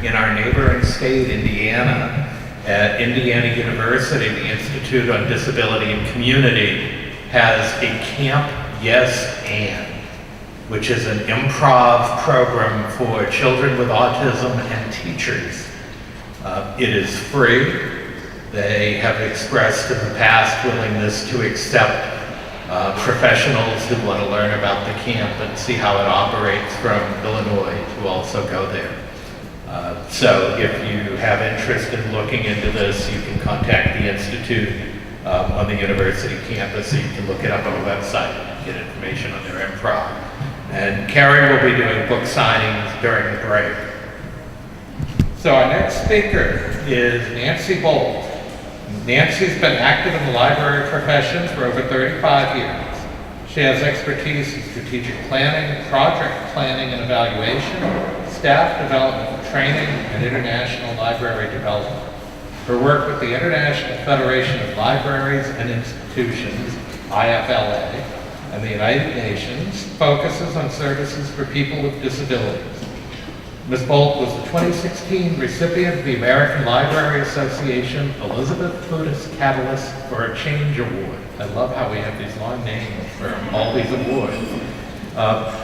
in our neighboring state, Indiana, at Indiana University, the Institute on Disability and Community has a Camp Yes And, which is an improv program for children with autism and teachers. It is free. They have expressed in the past willingness to accept professionals who want to learn about the camp and see how it operates from Illinois to also go there. So if you have interest in looking into this, you can contact the Institute on the university campus, or you can look it up on the website and get information on their improv. And Carrie will be doing book signings during the break. So our next speaker is Nancy Bolt. Nancy's been active in the library profession for over 35 years. She has expertise in strategic planning, project planning and evaluation, staff development and training, and international library development. Her work with the International Federation of Libraries and Institutions, IFLA, and the United Nations focuses on services for people with disabilities. Ms. Bolt was the 2016 recipient of the American Library Association Elizabeth Plutus Catalyst for a Change Award. I love how we have these long names for all these awards.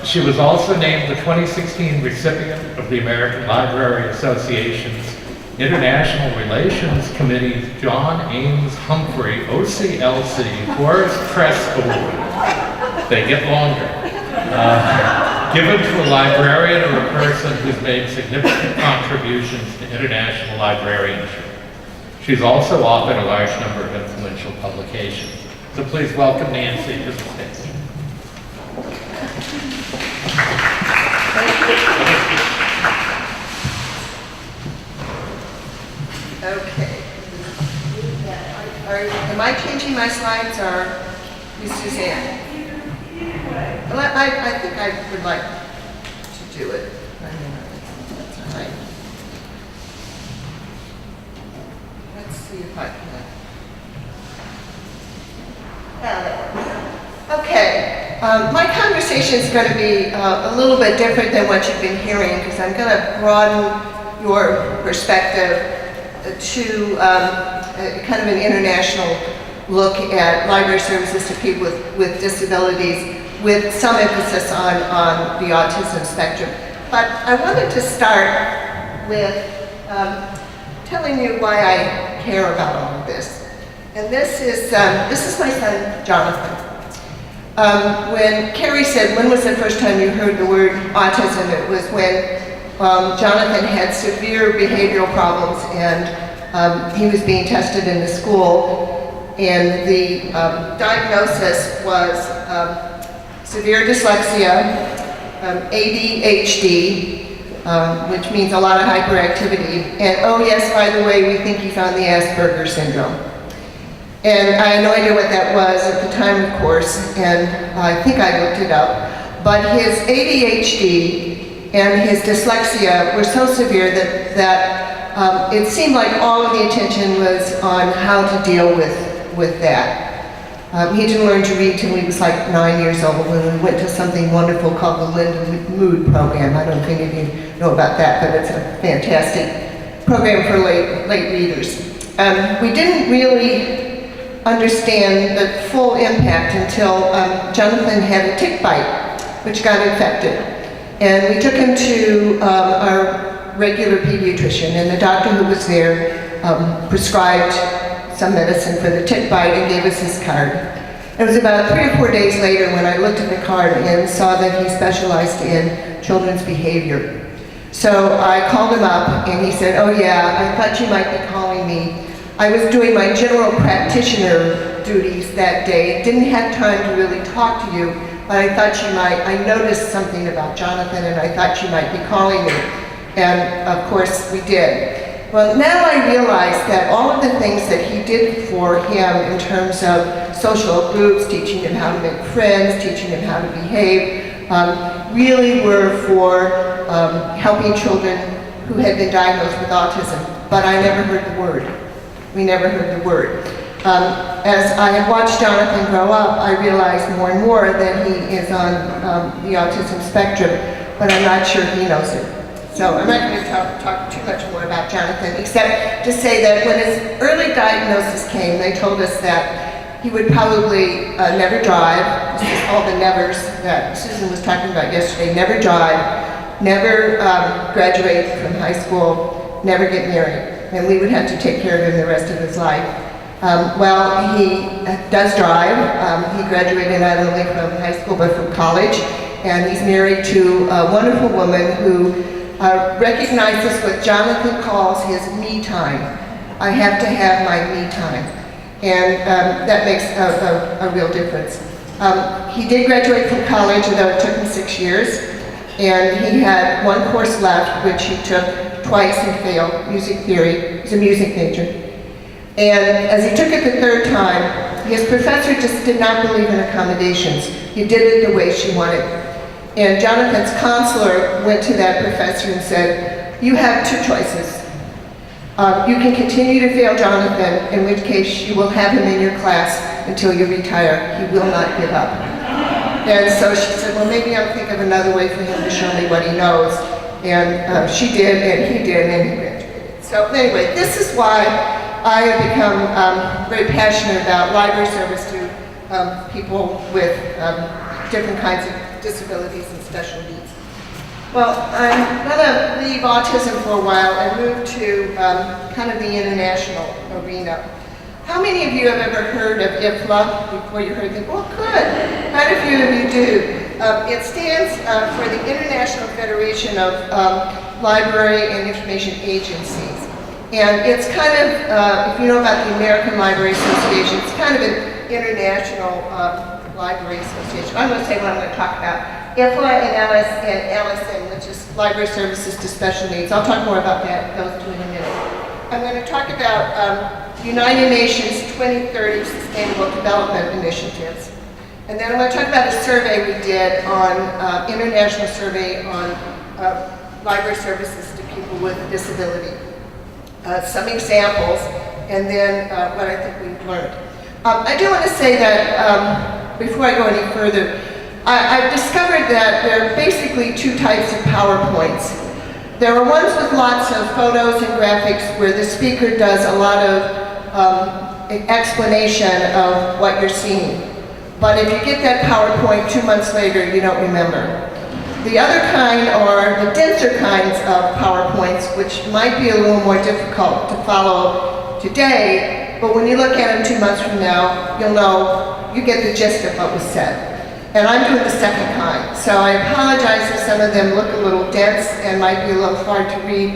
She was also named the 2016 recipient of the American Library Association's International Relations Committee's John Ames Humphrey OCLC Forest Press Award. They get longer. Given to a librarian or a person who's made significant contributions to international librarianship. She's also authored a large number of influential publications. So please welcome Nancy to the stage. Okay. Am I changing my slides, or is Suzanne? Well, I think I would like to do it. That's all right. Let's see if I can. That works. Okay. My conversation is going to be a little bit different than what you've been hearing, because I'm going to broaden your perspective to kind of an international look at library services to people with disabilities, with some emphasis on the autism spectrum. But I wanted to start with telling you why I care about all of this. And this is my son, Jonathan. When Carrie said, when was the first time you heard the word autism? It was when Jonathan had severe behavioral problems, and he was being tested in the school, and the diagnosis was severe dyslexia, ADHD, which means a lot of hyperactivity, and oh yes, by the way, we think he found the Asperger syndrome. And I had no idea what that was at the time, of course, and I think I looked it up. But his ADHD and his dyslexia were so severe that it seemed like all of the attention was on how to deal with that. He didn't learn to read till he was like 9 years old, when we went to something wonderful called the Linda Mood program. I don't know if any of you know about that, but it's a fantastic program for late readers. We didn't really understand the full impact until Jonathan had a tick bite, which got infected. And we took him to our regular pediatrician, and the doctor who was there prescribed some medicine for the tick bite and gave us his card. It was about 3 or 4 days later when I looked at the card and saw that he specialized in children's behavior. So I called him up and he said, oh yeah, I thought you might be calling me. I was doing my general practitioner duties that day, didn't have time to really talk to you, but I thought you might. I noticed something about Jonathan and I thought you might be calling me. And of course we did. Well, now I realize that all of the things that he did for him in terms of social groups, teaching him how to make friends, teaching him how to behave, really were for helping children who had been diagnosed with autism. But I never heard the word. We never heard the word. As I have watched Jonathan grow up, I realize more and more that he is on the autism spectrum, but I'm not sure he knows it. So I'm not going to talk too much more about Jonathan, except to say that when his early diagnosis came, they told us that he would probably never drive. This is all the nevers that Susan was talking about yesterday. Never drive, never graduate from high school, never get married. And we would have to take care of him the rest of his life. Well, he does drive. He graduated not only from high school but from college. And he's married to a wonderful woman who recognizes what Jonathan calls his me time. I have to have my me time. And that makes a real difference. He did graduate from college, although it took him 6 years. And he had one course left, which he took twice and failed, music theory. He's a music major. And as he took it the third time, his professor just did not believe in accommodations. He did it the way she wanted. And Jonathan's counselor went to that professor and said, you have two choices. You can continue to fail Jonathan, in which case you will have him in your class until you retire. He will not give up. And so she said, well, maybe I'll think of another way for him to show me what he knows. And she did, and he did, and he graduated. So anyway, this is why I have become very passionate about library service to people with different kinds of disabilities and special needs. Well, I'm going to leave autism for a while and move to kind of the international arena. How many of you have ever heard of IFLA before you heard them? Well, good. Quite a few of you do. It stands for the International Federation of Library and Information Agencies. And it's kind of, if you know about the American Library Association, it's kind of an international library association. I'm going to say what I'm going to talk about. IFLA and LSN, which is Library Services to Special Needs. I'll talk more about those two in a minute. I'm going to talk about United Nations 2030 Sustainable Development Initiatives. And then I'm going to talk about a survey we did on, international survey on library services to people with disability. Some examples, and then what I think we've learned. I do want to say that, before I go any further, I've discovered that there are basically two types of PowerPoints. There are ones with lots of photos and graphics where the speaker does a lot of explanation of what you're seeing. But if you get that PowerPoint 2 months later, you don't remember. The other kind are the denser kinds of PowerPoints, which might be a little more difficult to follow today, but when you look at them 2 months from now, you'll know, you get the gist of what was said. And I'm doing the second kind, so I apologize if some of them look a little dense and might be a little hard to read.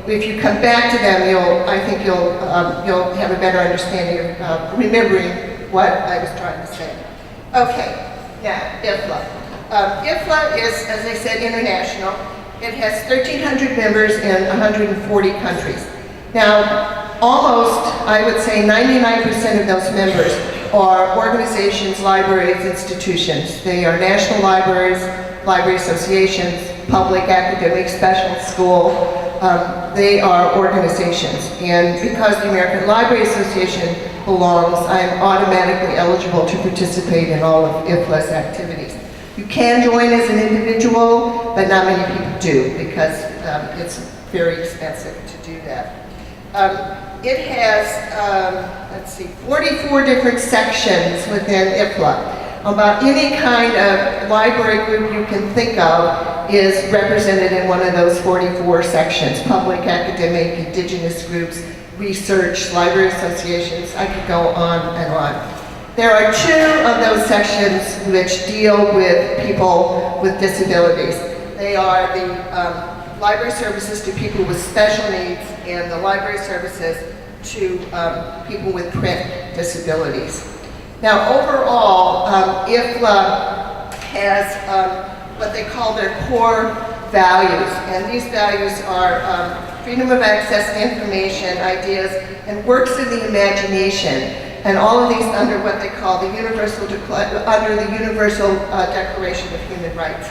If you come back to them, I think you'll have a better understanding of remembering what I was trying to say. Okay, now, IFLA. IFLA is, as I said, international. It has 1,300 members in 140 countries. Now, almost, I would say 99% of those members are organizations, libraries, institutions. They are national libraries, library associations, public, academic, special school. They are organizations. And because the American Library Association belongs, I'm automatically eligible to participate in all of IFLA's activities. You can join as an individual, but not many people do because it's very expensive to do that. It has, let's see, 44 different sections within IFLA. About any kind of library group you can think of is represented in one of those 44 sections. Public, academic, indigenous groups, research, library associations, I could go on and on. There are two of those sections which deal with people with disabilities. They are the library services to people with special needs and the library services to people with print disabilities. Now overall, IFLA has what they call their core values, and these values are freedom of access to information, ideas, and works of the imagination, and all of these under what they call the Universal Declaration of Human Rights.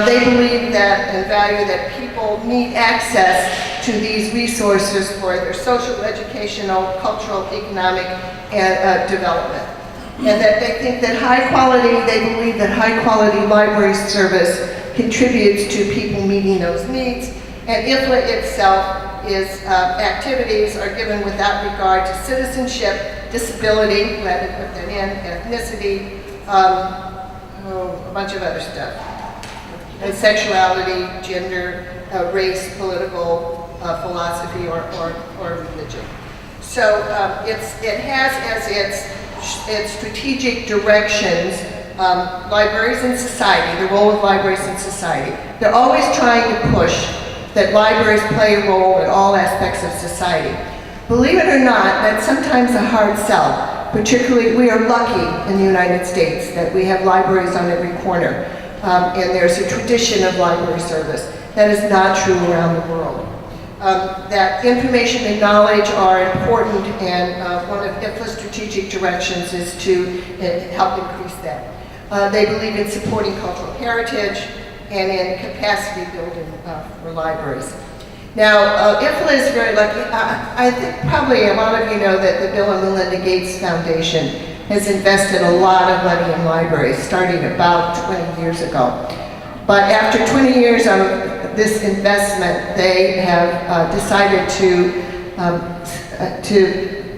They believe that and value that people need access to these resources for their social, educational, cultural, economic, and development. And that they think that they believe that high quality library service contributes to people meeting those needs, And IFLA itself is activities are given without regard to citizenship, disability, glad to put that in, ethnicity, a bunch of other stuff, and sexuality, gender, race, political philosophy, or religion. So it has as its strategic directions libraries in society, the role of libraries in society. They're always trying to push that libraries play a role in all aspects of society. Believe it or not, that's sometimes a hard sell. Particularly, we are lucky in the United States that we have libraries on every corner, and there's a tradition of library service. That is not true around the world. That information and knowledge are important, and one of IFLA's strategic directions is to help increase that. They believe in supporting cultural heritage and in capacity building for libraries. Now, IFLA is very lucky. I think probably a lot of you know that the Bill and Melinda Gates Foundation has invested a lot of money in libraries, starting about 20 years ago. But after 20 years of this investment, they have decided to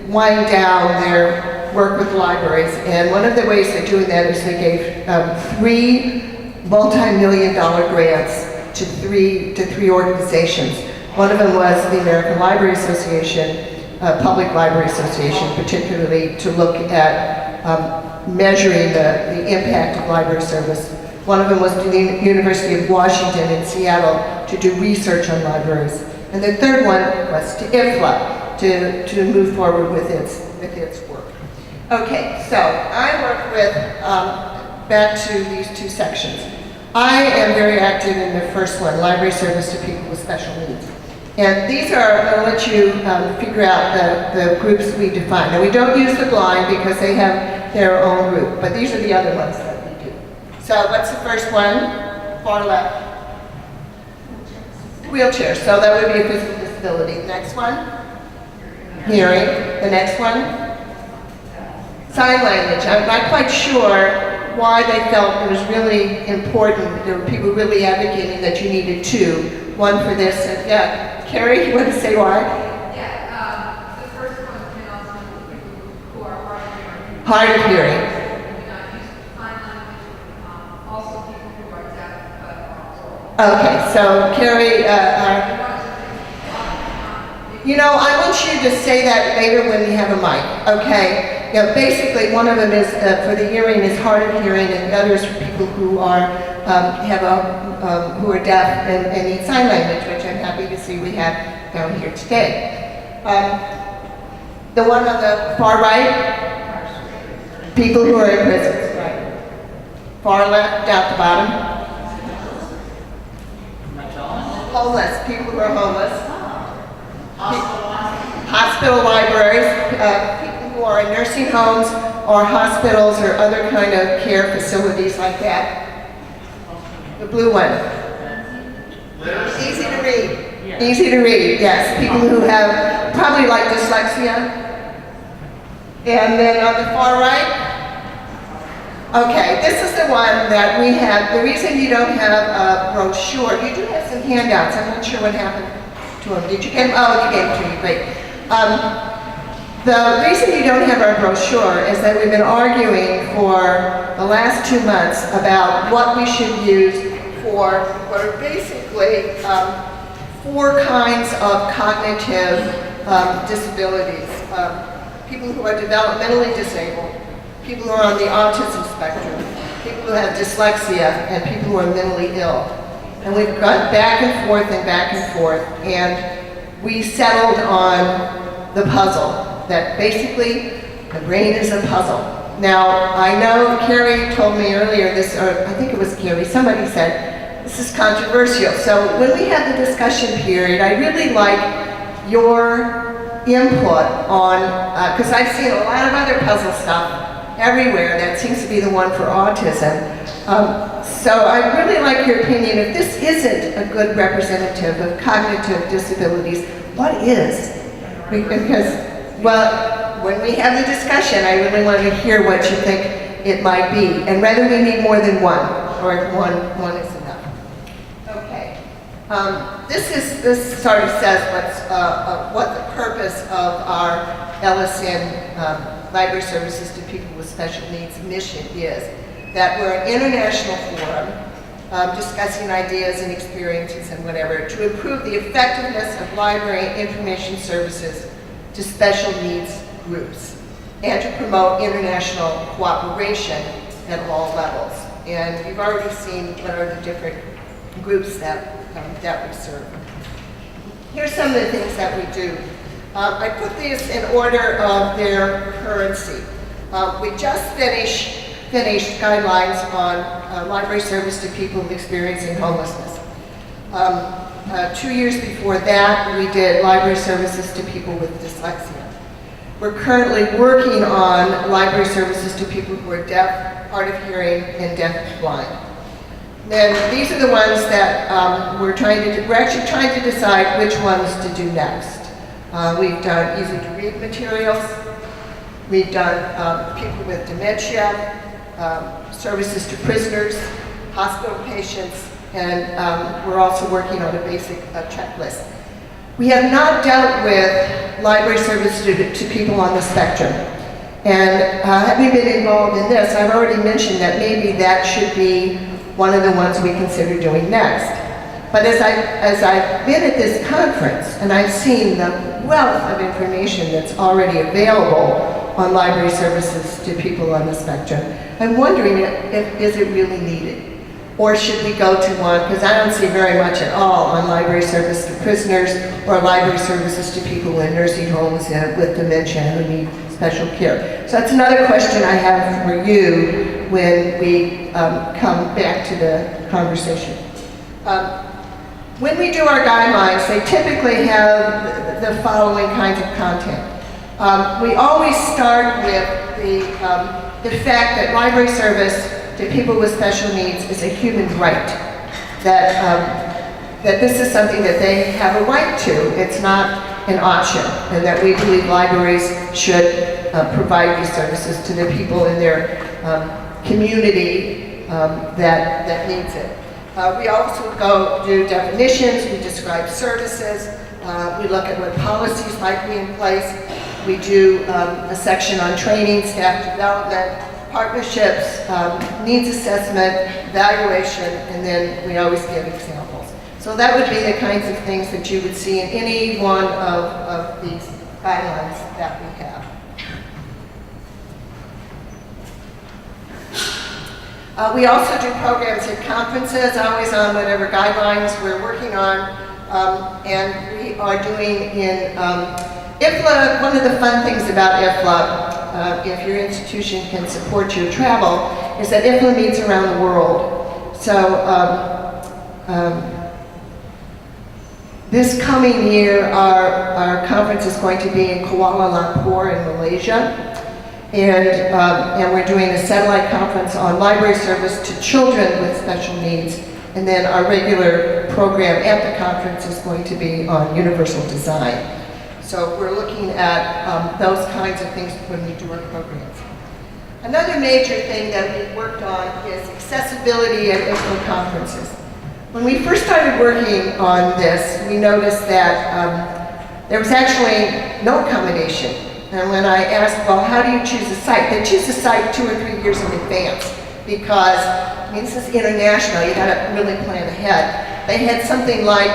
wind down their work with libraries. And one of the ways they're doing that is they gave 3 multi-million-dollar grants to three organizations. One of them was the American Library Association, Public Library Association, particularly to look at measuring the impact of library service. One of them was to the University of Washington in Seattle to do research on libraries. And the third one was to IFLA to move forward with its work. Okay, so I work with, back to these 2 sections. I am very active in the first one, library service to people with special needs. And these are, I'll let you figure out the groups we define. Now, we don't use the blind because they have their own group, but these are the other ones that we do. So what's the first one? Far left. Wheelchair. So that would be a physical disability. The next one? Hearing. The next one? Sign language. I'm not quite sure why they felt it was really important. There were people really advocating that you needed 2. One for this, and yeah. Carrie, you want to say why? Yeah, the first one can also be people who are hard of hearing. Sign language, also people who are deaf but are Okay, so Carrie, you know, I want you to say that later when we have a mic, okay? You know, basically, one of them is for the hearing is hard of hearing, and the other is for people who are who are deaf and need sign language, which I'm happy to see we have down here today. The one on the far right, people who are in prisons, right? Far left, down the bottom. Homeless, people who are homeless. Hospital libraries, people who are in nursing homes or hospitals or other kind of care facilities like that. The blue one. Easy to read. Yeah. Easy to read, yes. People who have probably like dyslexia. And then on the far right, okay, this is the one that we have. The reason you don't have a brochure, you do have some handouts. I'm not sure what happened to them. Did you get them? Oh, you gave them to me, great. The reason you don't have our brochure is that we've been arguing for the last 2 months about what we should use for what are basically 4 kinds of cognitive disabilities. People who are developmentally disabled, people who are on the autism spectrum, people who have dyslexia, and people who are mentally ill. And we've gone back and forth, and we settled on the puzzle, that basically the brain is a puzzle. Now, I know Carrie told me earlier this, or I think it was Carrie, somebody said, this is controversial. So when we have the discussion period, I really like your input on, because I've seen a lot of other puzzle stuff everywhere that seems to be the one for autism. So I really like your opinion. If this isn't a good representative of cognitive disabilities, what is? Because, well, when we have the discussion, I really want to hear what you think it might be, and whether we need more than one, or if one is enough. Okay. This sort of says what the purpose of our LSN Library Services to People with Special Needs mission is. That we're an international forum discussing ideas and experiences and whatever to improve the effectiveness of library information services to special needs groups and to promote international cooperation at all levels. And you've already seen what are the different groups that we serve. Here's some of the things that we do. I put these in order of their currency. We just finished guidelines on library service to people experiencing homelessness. 2 years before that, we did library services to people with dyslexia. We're currently working on library services to people who are deaf, hard of hearing, and deaf and blind. Then these are the ones that we're actually trying to decide which ones to do next. We've done easy to read materials. We've done people with dementia, services to prisoners, hospital patients, and we're also working on a basic checklist. We have not dealt with library service to people on the spectum. And having been involved in this, I've already mentioned that maybe that should be one of the ones we consider doing next. But as I've been at this conference and I've seen the wealth of information that's already available on library services to people on the spectrum, I'm wondering is it really needed? Or should we go to one, because I don't see very much at all on library service to prisoners or library services to people in nursing homes with dementia who need special care. So that's another question I have for you when we come back to the conversation. When we do our guidelines, they typically have the following kinds of content. We always start with the fact that library service to people with special needs is a human right. That this is something that they have a right to. It's not an option, and that we believe libraries should provide these services to the people in their community that needs it. We also do definitions, we describe services, we look at what policies might be in place. We do a section on training, staff development, partnerships, needs assessment, evaluation, and then we always give examples. So that would be the kinds of things that you would see in any one of these guidelines that we have. We also do programs at conferences, always on whatever guidelines we're working on, and we are doing in IFLA. One of the fun things about IFLA, if your institution can support your travel, is that IFLA meets around the world. So this coming year, our conference is going to be in Kuala Lumpur in Malaysia. And we're doing a satellite conference on library service to children with special needs. And then our regular program at the conference is going to be on universal design. So we're looking at those kinds of things when we do our programs. Another major thing that we've worked on is accessibility at IFLA conferences. When we first started working on this, we noticed that there was actually no accommodation. And when I asked, well, how do you choose a site? They choose a site 2 or 3 years in advance because, I mean, this is international, you gotta really plan ahead. They had something like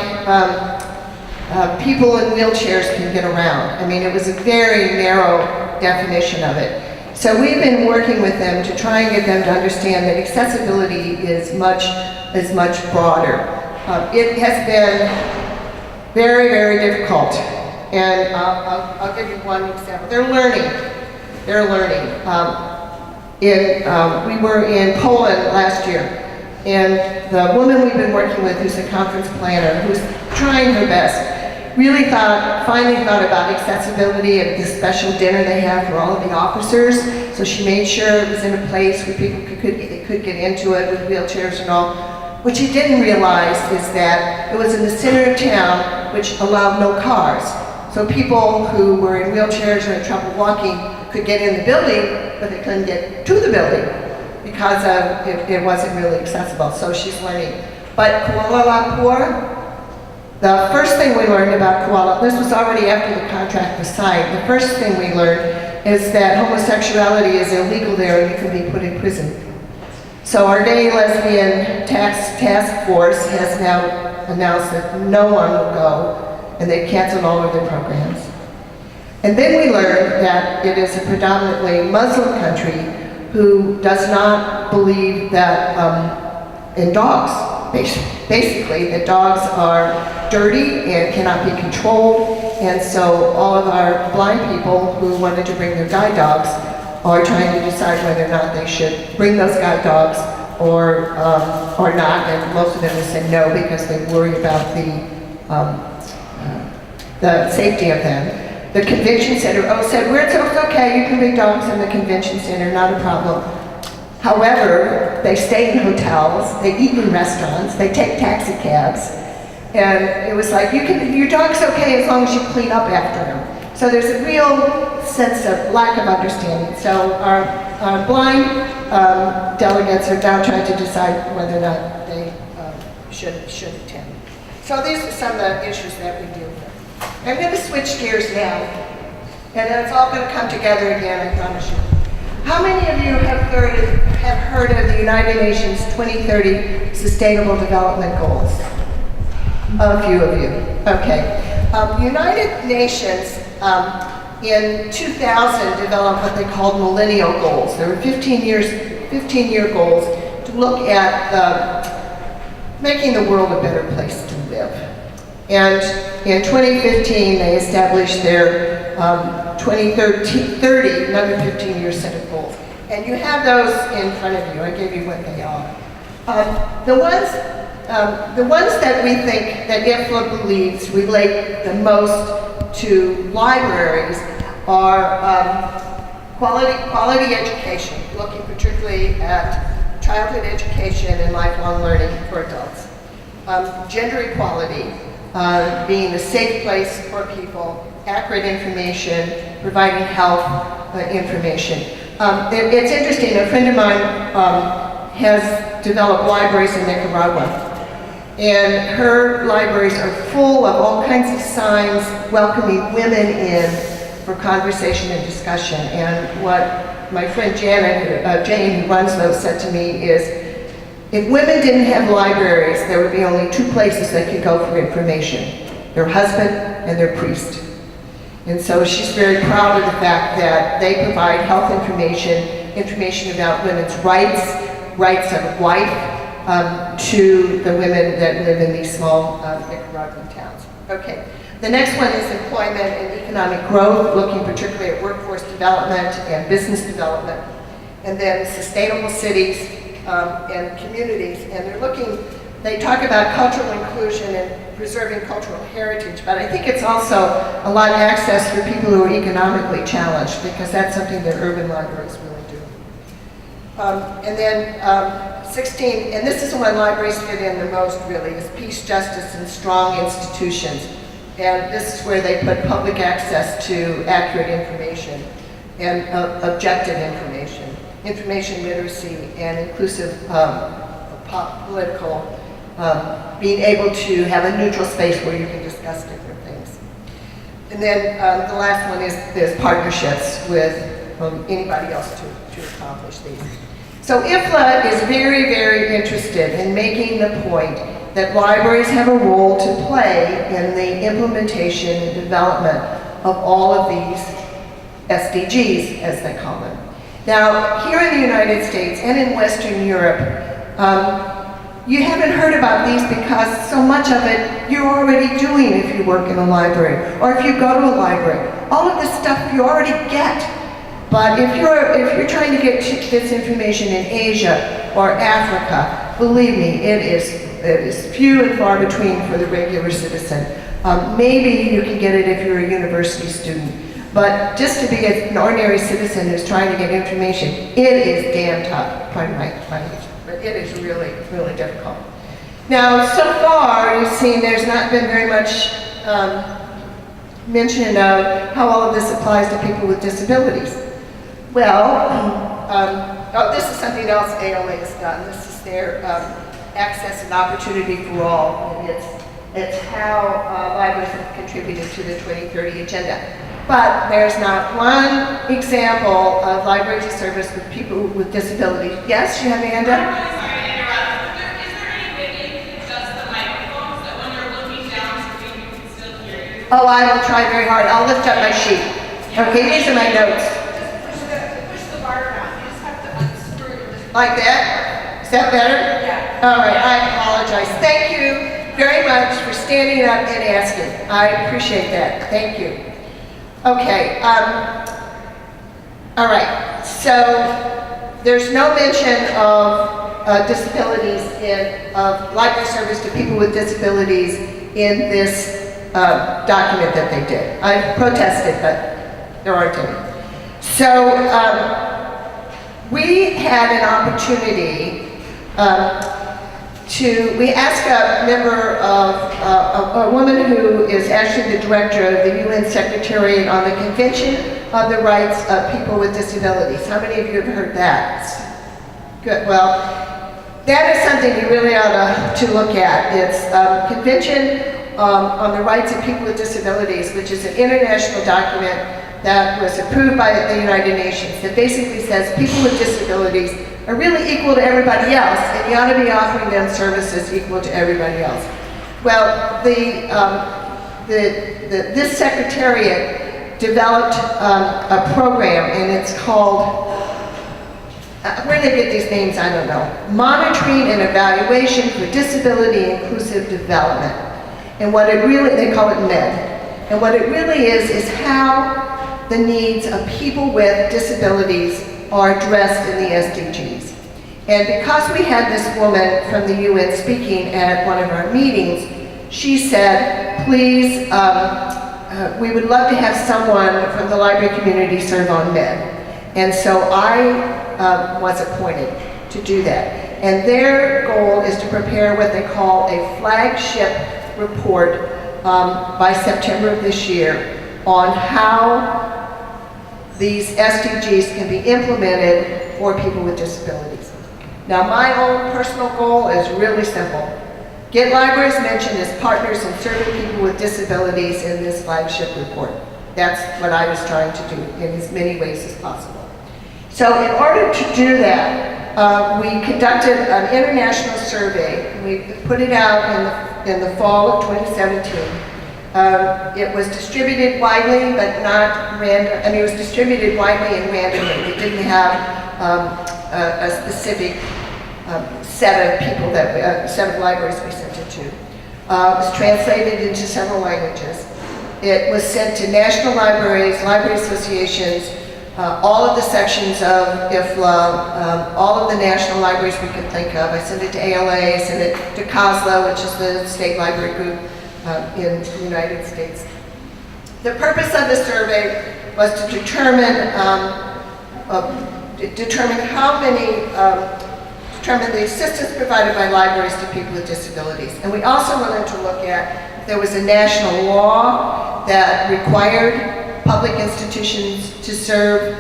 people in wheelchairs can get around. I mean, it was a very narrow definition of it. So we've been working with them to try and get them to understand that accessibility is much broader. It has been very, very difficult. And I'll give you one example. They're learning. We were in Poland last year, and the woman we've been working with, who's a conference planner, who's trying her best, really finally thought about accessibility at the special dinner they have for all of the officers. So she made sure it was in a place where people could get into it with wheelchairs and all. What she didn't realize is that it was in the center of town, which allowed no cars. So people who were in wheelchairs or had trouble walking could get in the building, but they couldn't get to the building because it wasn't really accessible. So she's learning. But Kuala Lumpur, The first thing we learned about koala, this was already after the contract was signed, the first thing we learned is that homosexuality is illegal there and you can be put in prison. So our gay lesbian task force has now announced that no one will go, and they've canceled all of their programs. And then we learned that it is a predominantly Muslim country who does not believe that in dogs. Basically, that dogs are dirty and cannot be controlled, and so all of our blind people who wanted to bring their guide dogs are trying to decide whether or not they should bring those guide dogs or not, and most of them have said no because they worry about the safety of them. The convention center said, it's okay, you can bring dogs in the convention center, not a problem. However, they stay in hotels, they eat in restaurants, they take taxi cabs, and it was like, your dog's okay as long as you clean up after him. So there's a real sense of lack of understanding. So our blind delegates are now trying to decide whether or not they should attend. So these are some of the issues that we deal with. I'm going to switch gears now, and then it's all going to come together again, I promise you. How many of you have heard of the United Nations 2030 Sustainable Development Goals? A few of you. Okay. United Nations in 2000 developed what they called millennial goals. There were 15-year goals to look at making the world a better place to live. And in 2015, they established their 2030, another 15-year set of goals. And you have those in front of you. I gave you what they are. The ones that we think that IFLA believes relate the most to libraries are quality education, looking particularly at childhood education and lifelong learning for adults. Gender equality, being a safe place for people, accurate information, providing health information. It's interesting, a friend of mine has developed libraries in Nicaragua, and her libraries are full of all kinds of signs welcoming women in for conversation and discussion. And what my friend Jane, who runs those, said to me is, if women didn't have libraries, there would be only two places they could go for information: their husband and their priest. And so she's very proud of the fact that they provide health information about women's rights of wife, to the women that live in these small Nicaraguan towns. Okay, the next one is employment and economic growth, looking particularly at workforce development and business development. And then sustainable cities and communities, and they talk about cultural inclusion and preserving cultural heritage, but I think it's also a lot of access for people who are economically challenged, because that's something that urban libraries really do. And then 16, and this is when libraries fit in the most really, is peace, justice, and strong institutions. And this is where they put public access to accurate information and objective information literacy, and inclusive political, being able to have a neutral space where you can discuss different things. And then the last one is partnerships with anybody else to accomplish these. So IFLA is very, very interested in making the point that libraries have a role to play in the implementation and development of all of these SDGs, as they call them. Now, here in the United States and in Western Europe, you haven't heard about these because so much of it you're already doing if you work in a library or if you go to a library. All of this stuff you already get. But if you're trying to get this information in Asia or Africa, believe me, it is few and far between for the regular citizen. Maybe you can get it if you're a university student. But just to be an ordinary citizen who's trying to get information, it is damn tough. Pardon my language, but it is really, really difficult. Now, so far, you've seen there's not been very much mention of how all of this applies to people with disabilities. Well, this is something else ALA has done. This is their access and opportunity for all. And It's how libraries have contributed to the 2030 agenda. But there's not one example of library service with people with disabilities. Yes, you have your hand I'm up? really sorry to interrupt. Is there any way that you can adjust the microphones that when you're looking down screen you can still hear you? Oh, I will try very hard. I'll lift up my sheet. Okay, these are my notes. Just push the bar down. You just have to unscrew it. Like that? Is that better? Yeah. All right, I apologize. Thank you very much for standing up and asking. I appreciate that. Thank you. Okay, all right. So there's no mention of disabilities of library service to people with disabilities in this document that they did. I protested, but there aren't any. So we had an opportunity we asked a member of, a woman who is actually the director of the UN Secretariat on the Convention of the Rights of People with Disabilities. How many of you have heard that? Good, well, that is something you really ought to look at. It's Convention on the Rights of People with Disabilities, which is an international document that was approved by the United Nations that basically says people with disabilities are really equal to everybody else, and you ought to be offering them services equal to everybody else. Well, this secretariat developed a program, and it's called, where did they get these names, I don't know, Monitoring and Evaluation for Disability Inclusive Development. And what it really, they call it MED. And what it really is how the needs of people with disabilities are addressed in the SDGs. And because we had this woman from the UN speaking at one of our meetings, she said, please, we would love to have someone from the library community serve on MED. And so I was appointed to do that. And their goal is to prepare what they call a flagship report by September of this year on how these SDGs can be implemented for people with disabilities. Now, my own personal goal is really simple. Get libraries mentioned as partners in serving people with disabilities in this flagship report. That's what I was trying to do in as many ways as possible. So in order to do that, we conducted an international survey. We put it out in the fall of 2017. It was distributed widely, but not random. I mean, it was distributed widely and randomly. We didn't have a specific set of people set of libraries we sent it to. It was translated into several languages. It was sent to national libraries, library associations, all of the sections of IFLA, all of the national libraries we could think of. I sent it to ALA, I sent it to COSLA, which is the state library group in the United States. The purpose of the survey was to determine the assistance provided by libraries to people with disabilities. And we also wanted to look at if there was a national law that required public institutions to serve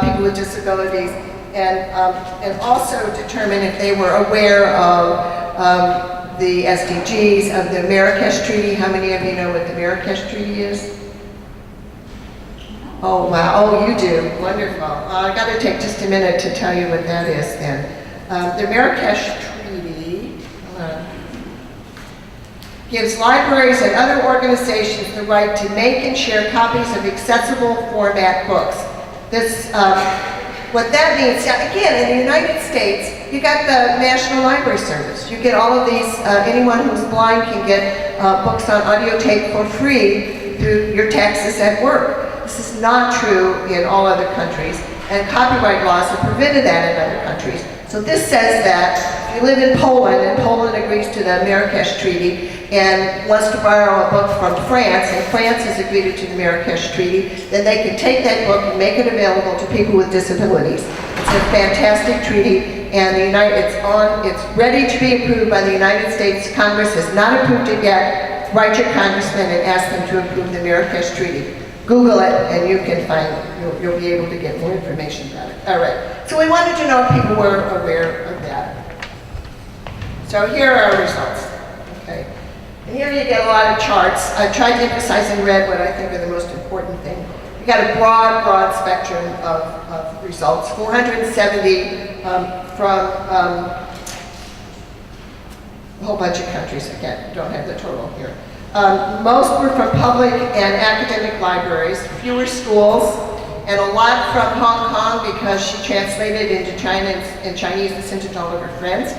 people with disabilities, and also determine if they were aware of the SDGs of the Marrakesh Treaty. How many of you know what the Marrakesh Treaty is? Oh, wow. Oh, you do. Wonderful. I got to take just a minute to tell you what that is then. The Marrakesh Treaty gives libraries and other organizations the right to make and share copies of accessible format books. This, what that means, again, in the United States, you got the National Library Service. You get all of these, anyone who's blind can get books on audio tape for free through your taxes at work. This is not true in all other countries, and copyright laws have prevented that in other countries. So this says that if you live in Poland, and Poland agrees to the Marrakesh Treaty, and wants to borrow a book from France, and France has agreed to the Marrakesh Treaty, then they can take that book and make it available to people with disabilities. It's a fantastic treaty, and it's ready to be approved by the United States. Congress has not approved it yet. Write your congressman and ask them to approve the Marrakesh Treaty. Google it, and you can find it. You'll be able to get more information about it. All right. So we wanted to know if people were aware of that. So here are our results. Okay. And here you get a lot of charts. I tried to emphasize in red what I think are the most important thing. You got a broad spectrum of results. 470 from a whole bunch of countries. Again, don't have the total here. Most were from public and academic libraries, fewer schools, and a lot from Hong Kong because she translated into Chinese and sent it to all of her friends.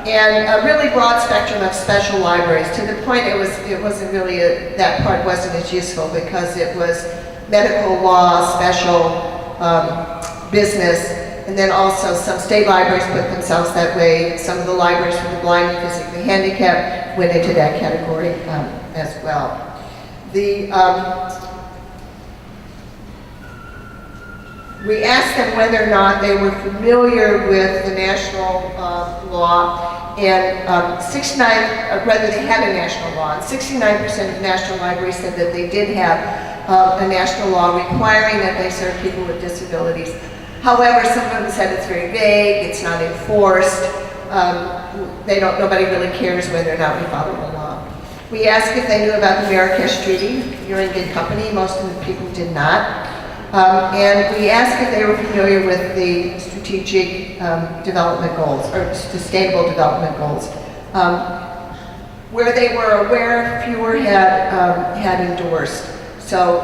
And a really broad spectrum of special libraries, to the point it wasn't really, that part wasn't as useful because it was medical law, special business, and then also some state libraries put themselves that way. Some of the libraries for the blind and physically handicapped went into that category as well. We asked them whether or not they were familiar with the national law, and whether they had a national law. And 69% of national libraries said that they did have a national law requiring that they serve people with disabilities. However, some of them said it's very vague, it's not enforced, nobody really cares whether or not we follow the law. We asked if they knew about the Marrakesh Treaty. You're in good company, most of the people did not. And we asked if they were familiar with the strategic development goals, or sustainable development goals. Where they were aware, fewer had endorsed. So,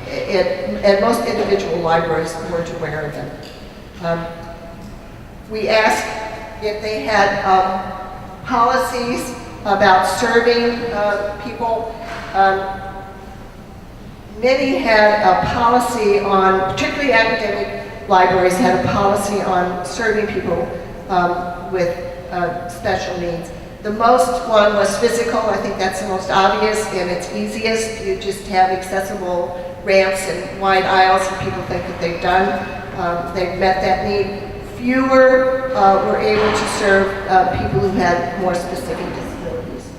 and most individual libraries weren't aware of them. We asked if they had policies about serving people. Many had a policy on, particularly academic libraries, had a policy on serving people with special needs. The most one was physical. I think that's the most obvious and it's easiest. You just have accessible ramps and wide aisles, and people think that they've met that need. Fewer were able to serve people who had more specific disabilities.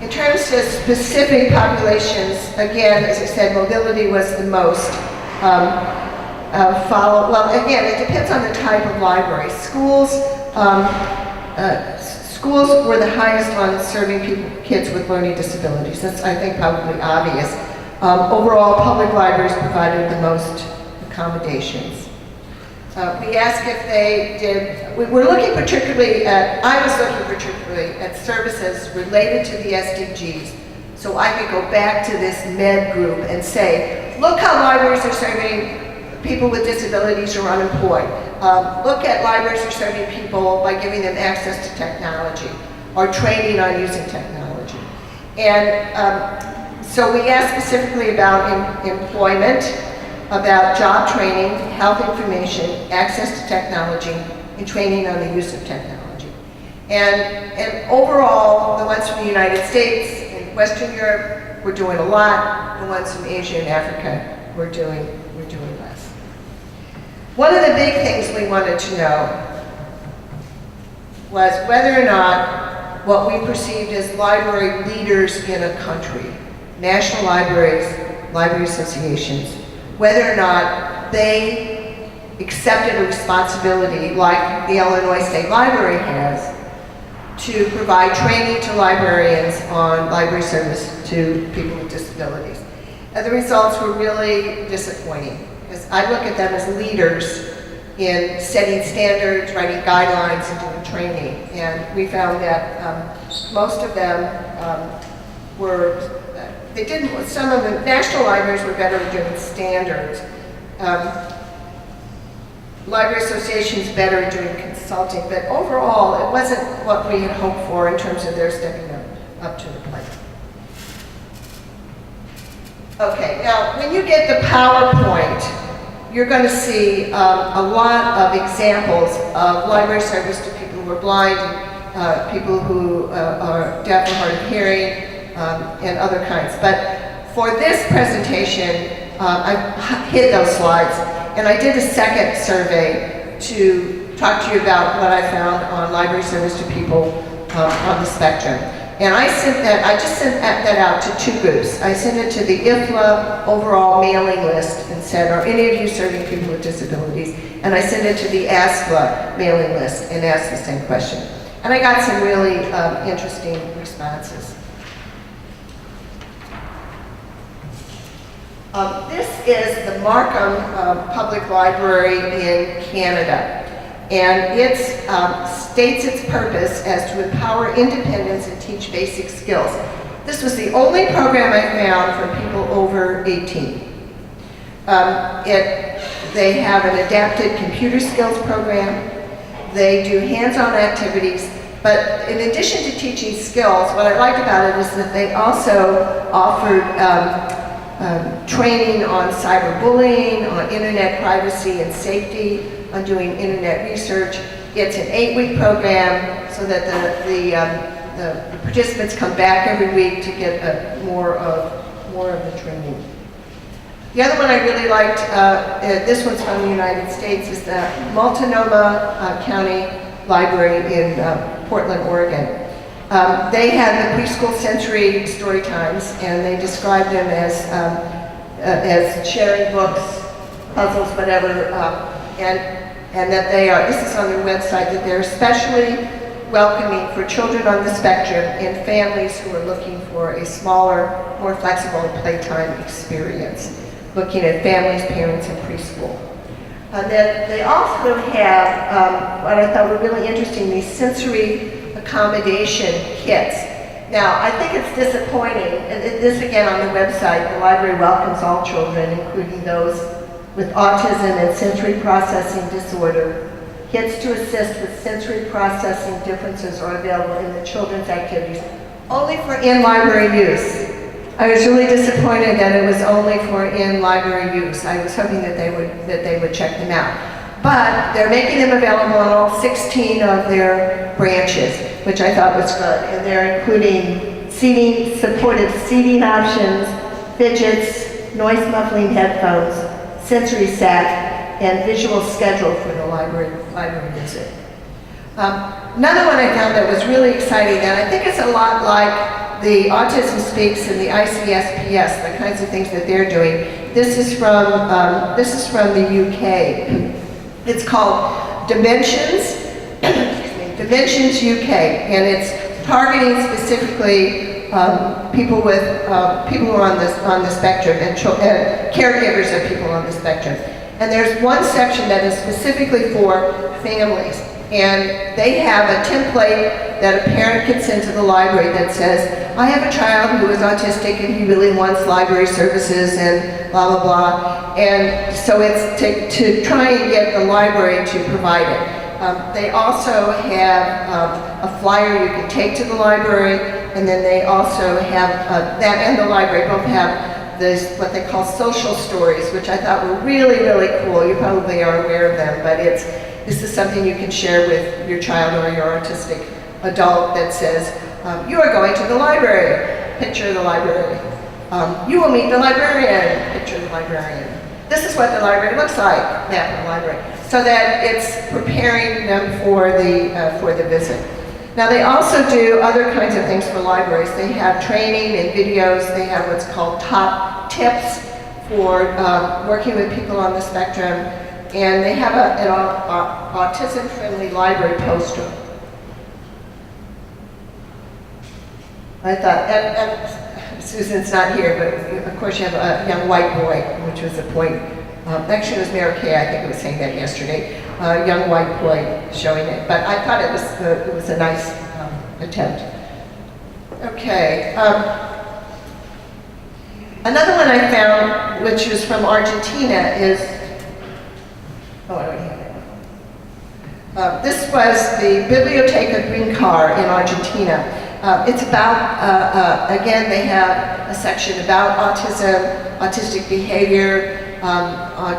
In terms of specific populations, again, as I said, mobility was the most followed. Well, again, it depends on the type of library. Schools were the highest on serving kids with learning disabilities. That's, I think, probably obvious. Overall, public libraries provided the most accommodations. We asked if they did, I was looking particularly at services related to the SDGs, so I could go back to this MED group and say, look how libraries are serving people with disabilities or unemployed. Look at libraries are serving people by giving them access to technology or training on using technology. And so we asked specifically about employment, about job training, health information, access to technology, and training on the use of technology. And overall, the ones from the United States and Western Europe were doing a lot. The ones from Asia and Africa were doing less. One of the big things we wanted to know was whether or not what we perceived as library leaders in a country, national libraries, library associations, whether or not they accepted a responsibility like the Illinois State Library has to provide training to librarians on library service to people with disabilities. And the results were really disappointing, because I look at them as leaders in setting standards, writing guidelines, and doing training. And we found that most of them some of the national libraries were better at doing standards. Library associations better at doing consulting, but overall it wasn't what we had hoped for in terms of their stepping up to the plate. Okay, now when you get the PowerPoint, you're going to see a lot of examples of library service to people who are blind, people who are deaf or hard of hearing, and other kinds. But for this presentation, I hid those slides, and I did a second survey to talk to you about what I found on library service to people on the spectrum. And I just sent that out to 2 groups. I sent it to the IFLA overall mailing list and said, are any of you serving people with disabilities? And I sent it to the ASFLA mailing list and asked the same question. And I got some really interesting responses. This is the Markham Public Library in Canada. And it states its purpose as to empower independence and teach basic skills. This was the only program I found for people over 18. They have an adapted computer skills program. They do hands-on activities. But in addition to teaching skills, what I liked about it is that they also offered training on cyberbullying, on internet privacy and safety, on doing internet research. It's an 8-week program so that the participants come back every week to get more of the training. The other one I really liked, this one's from the United States, is the Multnomah County Library in Portland, Oregon. They had the preschool sensory story times, and they described them as sharing books, puzzles, whatever, and that they are, this is on their website, that they're especially welcoming for children on the spectrum and families who are looking for a smaller, more flexible playtime experience, looking at families, parents, and preschool. And then they also have, what I thought were really interesting, these sensory accommodation kits. Now, I think it's disappointing, and this again on the website, the library welcomes all children, including those with autism and sensory processing disorder. Kits to assist with sensory processing differences are available in the children's activities, only for in-library use. I was really disappointed that it was only for in-library use. I was hoping that they would check them out. But they're making them available on all 16 of their branches, which I thought was good. And they're including seating, supportive seating options, fidgets, noise muffling headphones, sensory sack, and visual schedule for the library visit. Another one I found that was really exciting, and I think it's a lot like the Autism Speaks and the ICSPS, the kinds of things that they're doing. This is from the UK. It's called Dimensions, Dimensions UK, and it's targeting specifically people who are on the spectrum and caregivers of people on the spectrum. And there's one section that is specifically for families, and they have a template that a parent can send to the library that says, I have a child who is autistic and he really wants library services and blah, blah, blah. And so it's to try and get the library to provide it. They also have a flyer you can take to the library, and then they also have, that and the library both have this, what they call social stories, which I thought were really, really cool. You probably are aware of them, but this is something you can share with your child or your autistic adult that says, you are going to the library, picture of the library. You will meet the librarian, picture of the librarian. This is what the library looks like, map of the library. So that it's preparing them for the visit. Now they also do other kinds of things for libraries. They have training and videos. They have what's called top tips for working with people on the spectrum. And they have an autism-friendly library poster. I thought, and Susan's not here, but of course you have a young white boy, which was a point. Actually, it was Mary Kay, I think, was saying that yesterday. A young white boy showing it, but I thought it was a nice attempt. Okay. Another one I found, which was from Argentina, is I don't have it. This was the Biblioteca Green Car in Argentina. It's about, again, they have a section about autism, autistic behavior,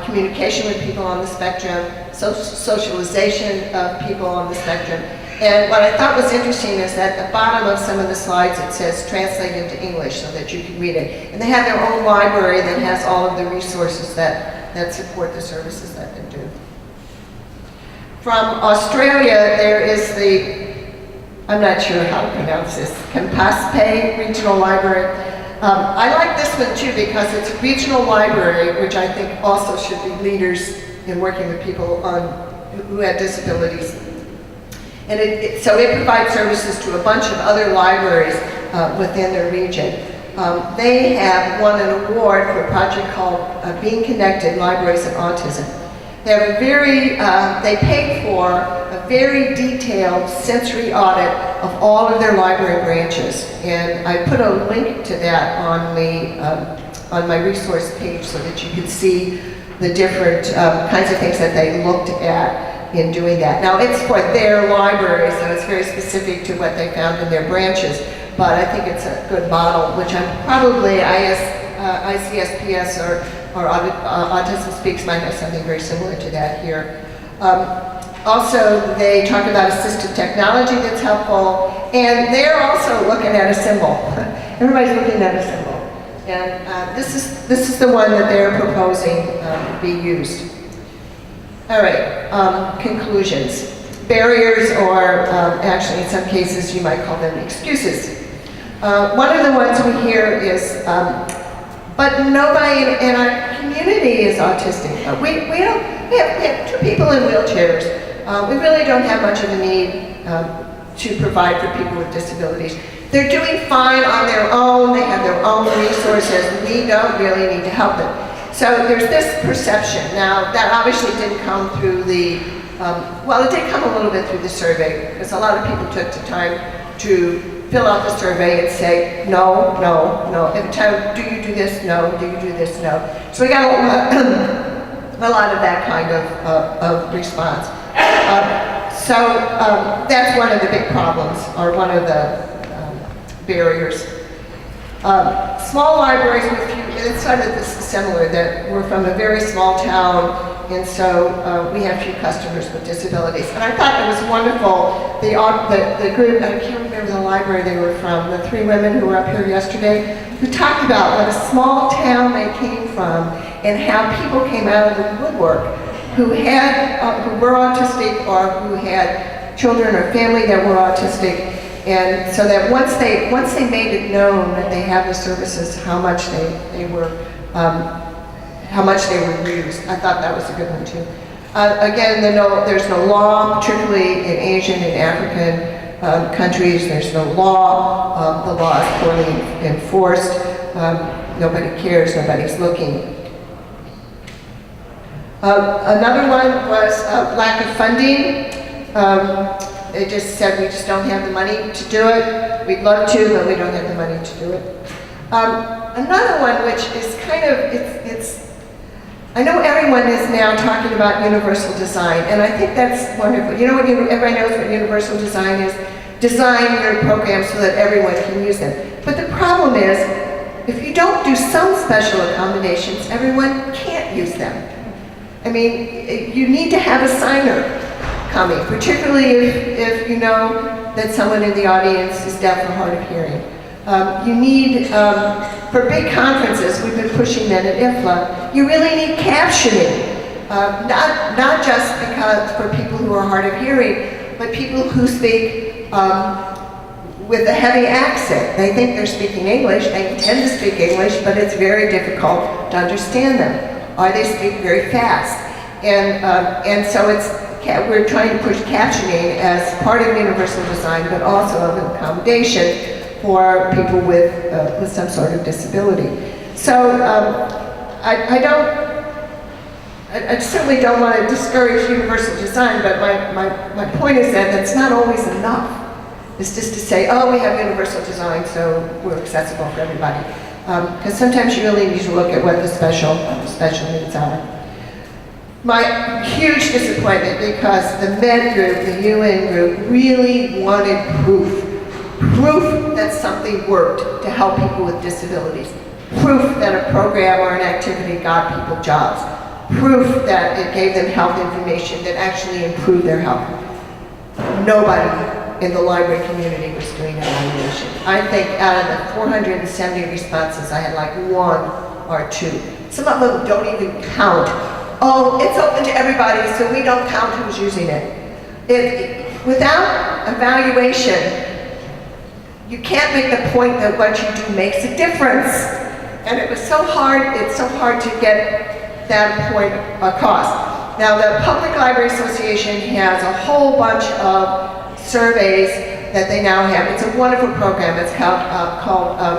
communication with people on the spectrum, socialization of people on the spectrum. And what I thought was interesting is that at the bottom of some of the slides it says translate into English so that you can read it. And they have their own library that has all of the resources that support the services that they do. From Australia, there is the I'm not sure how to pronounce this, Campaspe Regional Library. I like this one too because it's a regional library, which I think also should be leaders in working with people who have disabilities. And so it provides services to a bunch of other libraries within their region. They have won an award for a project called Being Connected, Libraries and Autism. They have they paid for a very detailed sensory audit of all of their library branches. And I put a link to that on my resource page so that you can see the different kinds of things that they looked at in doing that. Now it's for their library, so it's very specific to what they found in their branches, but I think it's a good model, which I'm probably ICSPS or Autism Speaks might have something very similar to that here. Also, they talk about assistive technology that's helpful, and they're also looking at a symbol. Everybody's looking at a symbol. And this is the one that they're proposing be used. All right, conclusions. Barriers, or actually in some cases you might call them excuses. One of the ones we hear is, but nobody in our community is autistic. We have 2 people in wheelchairs. We really don't have much of a need to provide for people with disabilities. They're doing fine on their own. They have their own resources. We don't really need to help them. So there's this perception. Now, that obviously didn't come through the, well, it did come a little bit through the survey, because a lot of people took the time to fill out the survey and say, no, no, no. Every time, do you do this? No. Do you do this? No. So we got a lot of that kind of response. So that's one of the big problems, or one of the barriers. Small libraries with few, it's sort of similar, that we're from a very small town, and so we have few customers with disabilities. And I thought it was wonderful, the group, I can't remember the library they were from, the 3 women who were up here yesterday, who talked about what a small town they came from, and how people came out of the woodwork who were autistic, or who had children or family that were autistic. And so that once they made it known that they have the services, how much they were used. I thought that was a good one too. Again, there's no law, particularly in Asian and African countries. There's no law. The law is poorly enforced. Nobody cares. Nobody's looking. Another one was lack of funding. They just said we just don't have the money to do it. We'd love to, but we don't have the money to do it. Another one, which is kind of, I know everyone is now talking about universal design, and I think that's wonderful. You know what, everybody knows what universal design is? Design your programs so that everyone can use them. But the problem is, if you don't do some special accommodations, everyone can't use them. I mean, you need to have a signer coming, particularly if you know that someone in the audience is deaf or hard of hearing. You need, for big conferences, we've been pushing that at IFLA, you really need captioning. Not just because for people who are hard of hearing, but people who speak with a heavy accent. They think they're speaking English, they intend to speak English, but it's very difficult to understand them. Or they speak very fast. And so we're trying to push captioning as part of universal design, but also of an accommodation for people with some sort of disability. So I certainly don't want to discourage universal design, but my point is that that's not always enough. It's just to say, oh, we have universal design, so we're accessible for everybody. Because sometimes you really need to look at what the special needs are. My huge disappointment, because the MED group, the UN group, really wanted proof that something worked to help people with disabilities. Proof that a program or an activity got people jobs. Proof that it gave them health information that actually improved their health. Nobody in the library community was doing evaluation. I think out of the 470 responses, I had like 1 or 2. Some of them don't even count. Oh, it's open to everybody, so we don't count who's using it. without evaluation, you can't make the point that what you do makes a difference. And it was so hard, it's so hard to get that point across. Now, the Public Library Association has a whole bunch of surveys that they now have. It's a wonderful program. It's called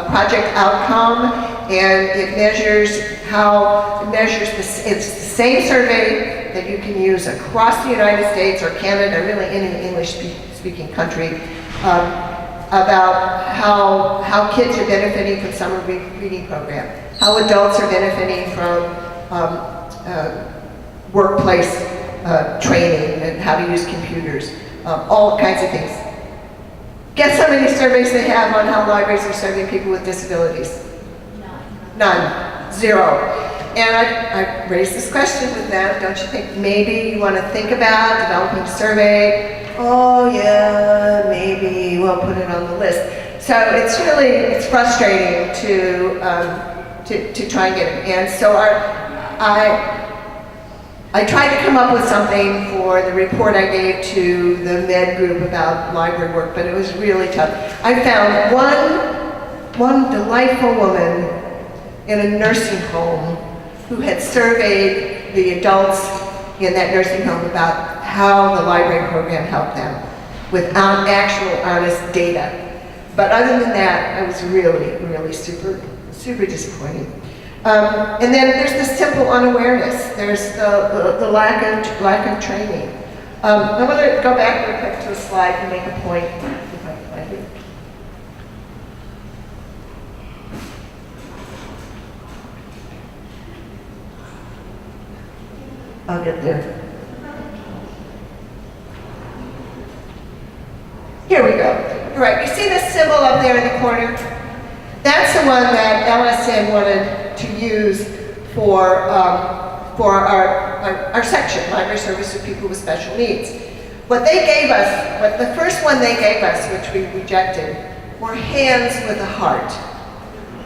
Project Outcome, and it measures it's the same survey that you can use across the United States or Canada, really any English-speaking country, about how kids are benefiting from summer reading program, how adults are benefiting from workplace training and how to use computers, all kinds of things. Guess how many surveys they have on how libraries are serving people with disabilities? None. Zero. And I raised this question with them. Don't you think maybe you want to think about developing a survey? Oh yeah, maybe we'll put it on the list. So it's frustrating to try and get it. And so I tried to come up with something for the report I gave to the med group about library work, but it was really tough. I found one delightful woman in a nursing home who had surveyed the adults in that nursing home about how the library program helped them without actual honest data. But other than that, I was really, really super disappointed. And then there's the simple unawareness. There's the lack of training. I want to go back real quick to a slide and make a point. If I can find it. I'll get there. Here we go. All right, you see this symbol up there in the corner? That's the one that LSN wanted to use for our section, Library Service for People with Special Needs. What they gave us, the first one they gave us, which we rejected, were hands with a heart.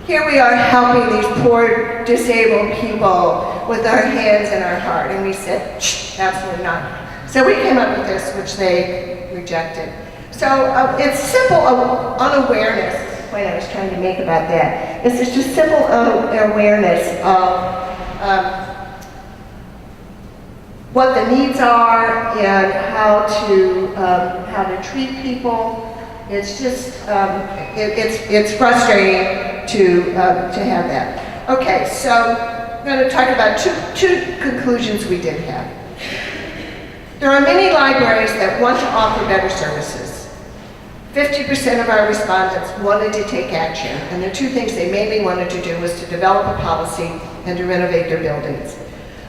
Here we are helping these poor disabled people with our hands and our heart, and we said, shh, absolutely not. So we came up with this, which they rejected. So it's simple unawareness, is the point I was trying to make about that. It's just simple awareness of what the needs are and how to treat people. It's just it's frustrating to have that. Okay, so I'm going to talk about two conclusions we did have. There are many libraries that want to offer better services. 50% of our respondents wanted to take action, and the two things they mainly wanted to do was to develop a policy and to renovate their buildings,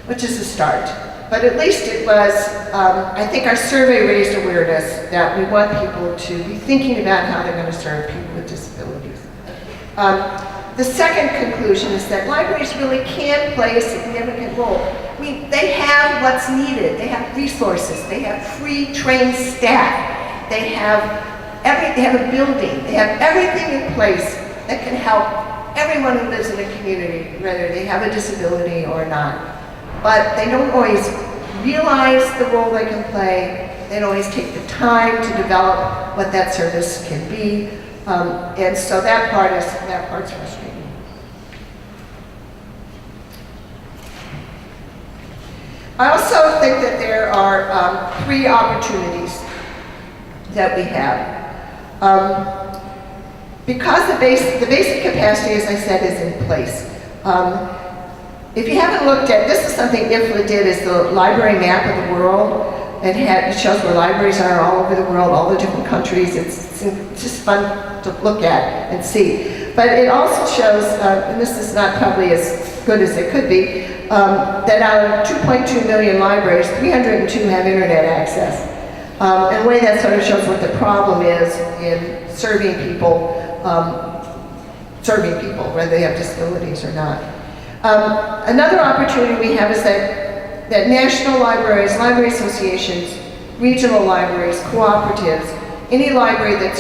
which is a start. But at least it was, I think our survey raised awareness that we want people to be thinking about how they're going to serve people with disabilities. The second conclusion is that libraries really can play a significant role. I mean, they have what's needed. They have resources. They have free trained staff. They have a building. They have everything in place that can help everyone who lives in a community, whether they have a disability or not. But they don't always realize the role they can play. They don't always take the time to develop what that service can be. And so that part's frustrating. I also think that there are three opportunities that we have. Because the basic capacity, as I said, is in place. If you haven't looked at, this is something IFLA did, is the library map of the world. It shows where libraries are all over the world, all the different countries. It's just fun to look at and see. But it also shows, and this is not probably as good as it could be, that out of 2.2 million libraries, 302 have internet access. And the way that sort of shows what the problem is in serving people, whether they have disabilities or not. Another opportunity we have is that national libraries, library associations, regional libraries, cooperatives, any library that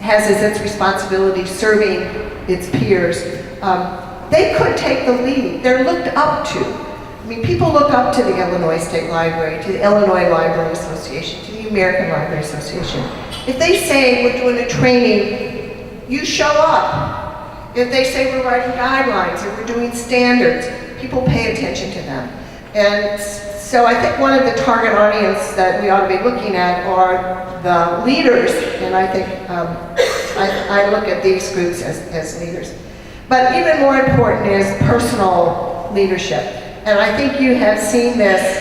has as its responsibility serving its peers, they could take the lead. They're looked up to. I mean, people look up to the Illinois State Library, to the Illinois Library Association, to the American Library Association. If they say we're doing a training, you show up. If they say we're writing guidelines or we're doing standards, people pay attention to them. And so I think one of the target audience that we ought to be looking at are the leaders, and I think I look at these groups as leaders. But even more important is personal leadership. And I think you have seen this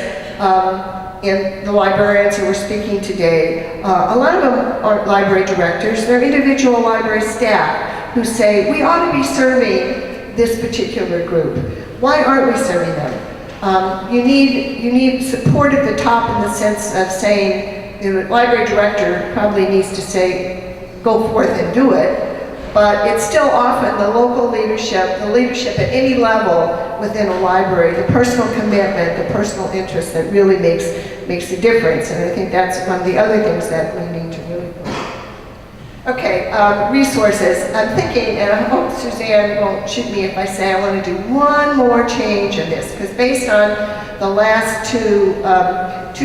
in the librarians who were speaking today. A lot of them aren't library directors, they're individual library staff who say, we ought to be serving this particular group. Why aren't we serving them? You need support at the top in the sense of saying, the library director probably needs to say, go forth and do it. But it's still often the local leadership, the leadership at any level within a library, the personal commitment, the personal interest that really makes a difference. And I think that's one of the other things that we need to really do. Okay, resources. I'm thinking, and I hope Suzanne won't shoot me if I say I want to do one more change in this, because based on the last two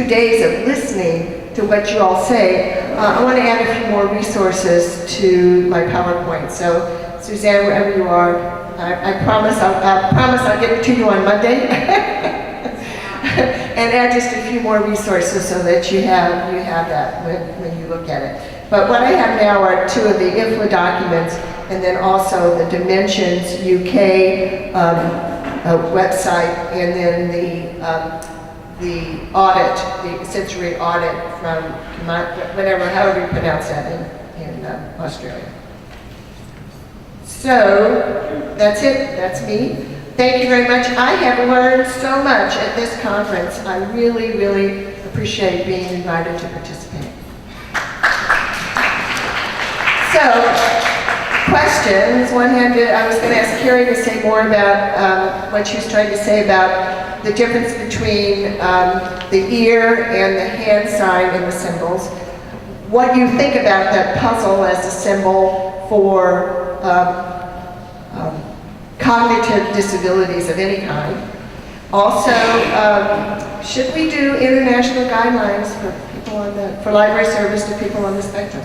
days of listening to what you all say, I want to add a few more resources to my PowerPoint. So, Suzanne, wherever you are, I promise I'll get it to you on Monday, and add just a few more resources so that you have that when you look at it. But what I have now are two of the IFLA documents, and then also the Dimensions UK website, and then the audit, the sensory audit from however you pronounce that in Australia. So that's it. That's me. Thank you very much. I have learned so much at this conference. I really, really appreciate being invited to participate. So, questions. I was going to ask Carrie to say more about what she was trying to say about the difference between the ear and the hand sign and the symbols. What you think about that puzzle as a symbol for cognitive disabilities of any kind. Also, should we do international guidelines for people for library service to people on the spectrum?